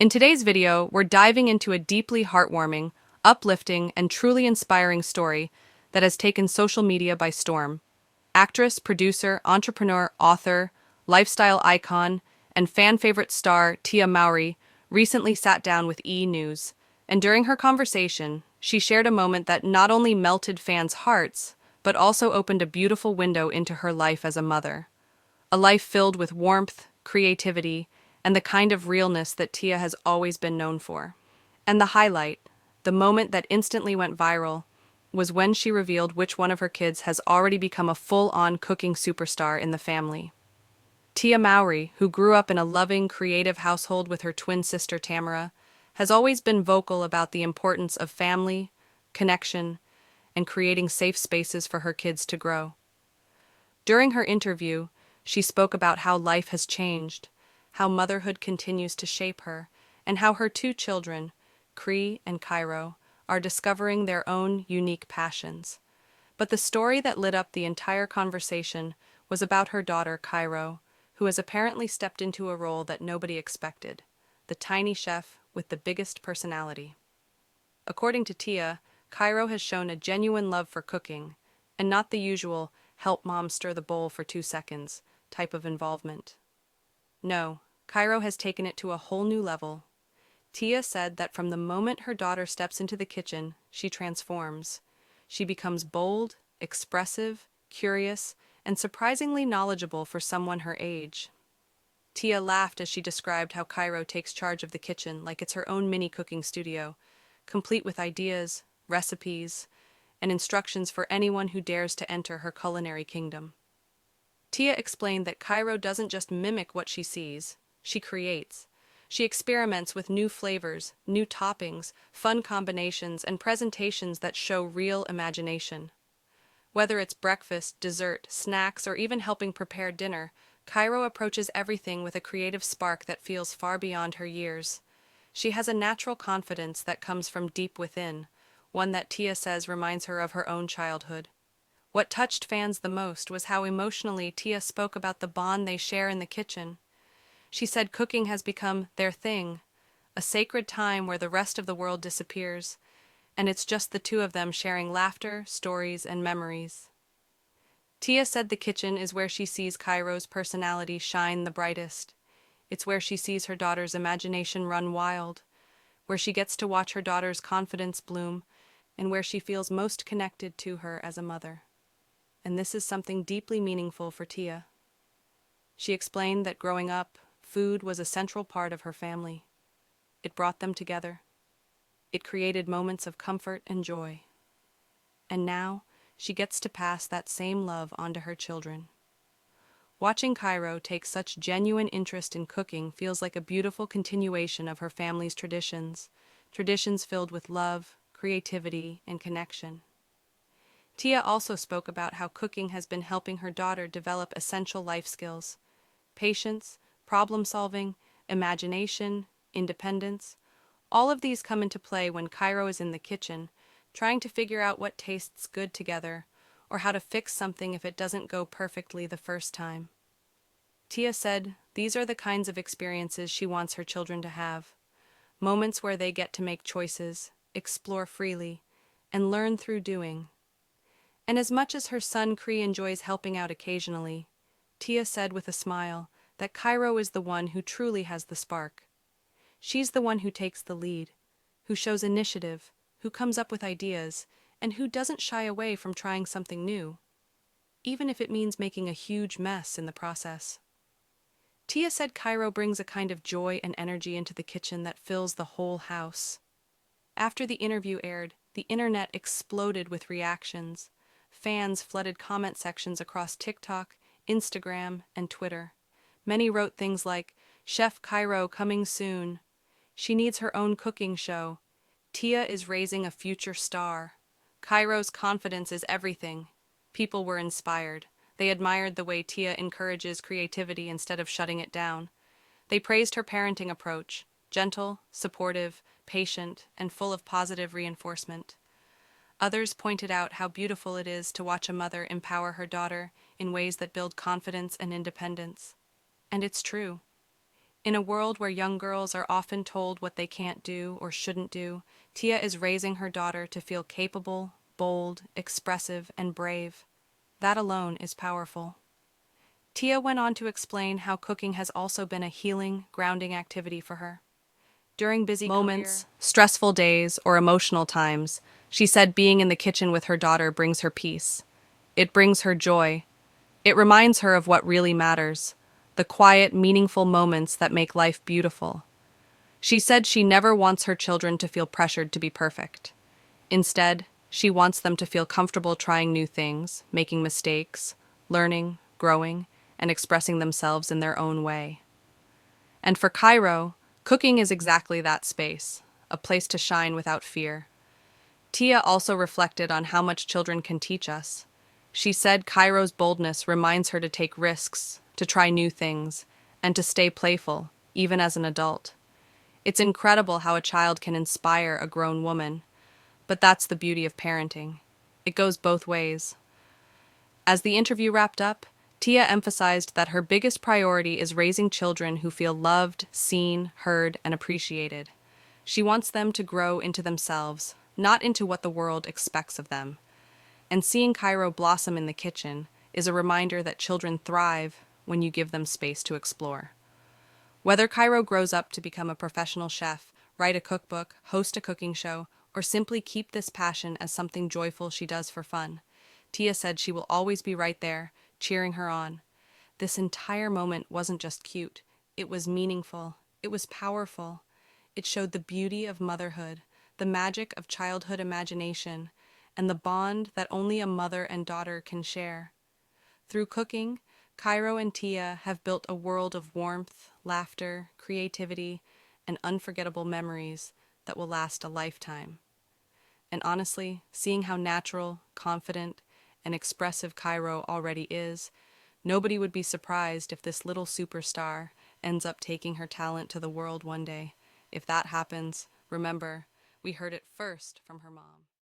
In today's video, we're diving into a deeply heartwarming, uplifting, and truly inspiring story that has taken social media by storm. Actress, producer, entrepreneur, author, lifestyle icon, and fan favorite star Tia Mowry recently sat down with E! News, and during her conversation, she shared a moment that not only melted fans' hearts, but also opened a beautiful window into her life as a mother. A life filled with warmth, creativity, and the kind of realness that Tia has always been known for. And the highlight, the moment that instantly went viral, was when she revealed which one of her kids has already become a full-on cooking superstar in the family. Tia Mowry, who grew up in a loving, creative household with her twin sister Tamara, has always been vocal about the importance of family, connection, and creating safe spaces for her kids to grow. During her interview, she spoke about how life has changed, how motherhood continues to shape her, and how her two children, Cree and Cairo, are discovering their own unique passions. But the story that lit up the entire conversation was about her daughter, Cairo, who has apparently stepped into a role that nobody expected, the tiny chef with the biggest personality. According to Tia, Cairo has shown a genuine love for cooking, and not the usual help mom stir the bowl for 2 seconds type of involvement. No, Cairo has taken it to a whole new level. Tia said that from the moment her daughter steps into the kitchen, she transforms. She becomes bold, expressive, curious, and surprisingly knowledgeable for someone her age. Tia laughed as she described how Cairo takes charge of the kitchen like it's her own mini cooking studio, complete with ideas, recipes, and instructions for anyone who dares to enter her culinary kingdom. Tia explained that Cairo doesn't just mimic what she sees, she creates. She experiments with new flavors, new toppings, fun combinations, and presentations that show real imagination. Whether it's breakfast, dessert, snacks, or even helping prepare dinner, Cairo approaches everything with a creative spark that feels far beyond her years. She has a natural confidence that comes from deep within, one that Tia says reminds her of her own childhood. What touched fans the most was how emotionally Tia spoke about the bond they share in the kitchen. She said cooking has become their thing, a sacred time where the rest of the world disappears, and it's just the two of them sharing laughter, stories, and memories. Tia said the kitchen is where she sees Cairo's personality shine the brightest. It's where she sees her daughter's imagination run wild, where she gets to watch her daughter's confidence bloom, and where she feels most connected to her as a mother. And this is something deeply meaningful for Tia. She explained that growing up, food was a central part of her family. It brought them together. It created moments of comfort and joy. And now, she gets to pass that same love onto her children. Watching Cairo take such genuine interest in cooking feels like a beautiful continuation of her family's traditions, traditions filled with love, creativity, and connection. Tia also spoke about how cooking has been helping her daughter develop essential life skills: patience, problem-solving, imagination, independence. All of these come into play when Cairo is in the kitchen, trying to figure out what tastes good together, or how to fix something if it doesn't go perfectly the first time. Tia said these are the kinds of experiences she wants her children to have, moments where they get to make choices, explore freely, and learn through doing. And as much as her son Cree enjoys helping out occasionally, Tia said with a smile that Cairo is the one who truly has the spark. She's the one who takes the lead, who shows initiative, who comes up with ideas, and who doesn't shy away from trying something new, even if it means making a huge mess in the process. Tia said Cairo brings a kind of joy and energy into the kitchen that fills the whole house. After the interview aired, the internet exploded with reactions. Fans flooded comment sections across TikTok, Instagram, and Twitter. Many wrote things like, "Chef Cairo coming soon," "She needs her own cooking show," "Tia is raising a future star," "Cairo's confidence is everything." People were inspired. They admired the way Tia encourages creativity instead of shutting it down. They praised her parenting approach: gentle, supportive, patient, and full of positive reinforcement. Others pointed out how beautiful it is to watch a mother empower her daughter in ways that build confidence and independence. And it's true. In a world where young girls are often told what they can't do or shouldn't do, Tia is raising her daughter to feel capable, bold, expressive, and brave. That alone is powerful. Tia went on to explain how cooking has also been a healing, grounding activity for her. During busy moments, stressful days, or emotional times, she said being in the kitchen with her daughter brings her peace. It brings her joy. It reminds her of what really matters, the quiet, meaningful moments that make life beautiful. She said she never wants her children to feel pressured to be perfect. Instead, she wants them to feel comfortable trying new things, making mistakes, learning, growing, and expressing themselves in their own way. And for Cairo, cooking is exactly that space, a place to shine without fear. Tia also reflected on how much children can teach us. She said Cairo's boldness reminds her to take risks, to try new things, and to stay playful, even as an adult. It's incredible how a child can inspire a grown woman, but that's the beauty of parenting. It goes both ways. As the interview wrapped up, Tia emphasized that her biggest priority is raising children who feel loved, seen, heard, and appreciated. She wants them to grow into themselves, not into what the world expects of them. And seeing Cairo blossom in the kitchen is a reminder that children thrive when you give them space to explore. Whether Cairo grows up to become a professional chef, write a cookbook, host a cooking show, or simply keep this passion as something joyful she does for fun, Tia said she will always be right there, cheering her on. This entire moment wasn't just cute, it was meaningful, it was powerful. It showed the beauty of motherhood, the magic of childhood imagination, and the bond that only a mother and daughter can share. Through cooking, Cairo and Tia have built a world of warmth, laughter, creativity, and unforgettable memories that will last a lifetime. And honestly, seeing how natural, confident, and expressive Cairo already is, nobody would be surprised if this little superstar ends up taking her talent to the world one day. If that happens, remember, we heard it first from her mom.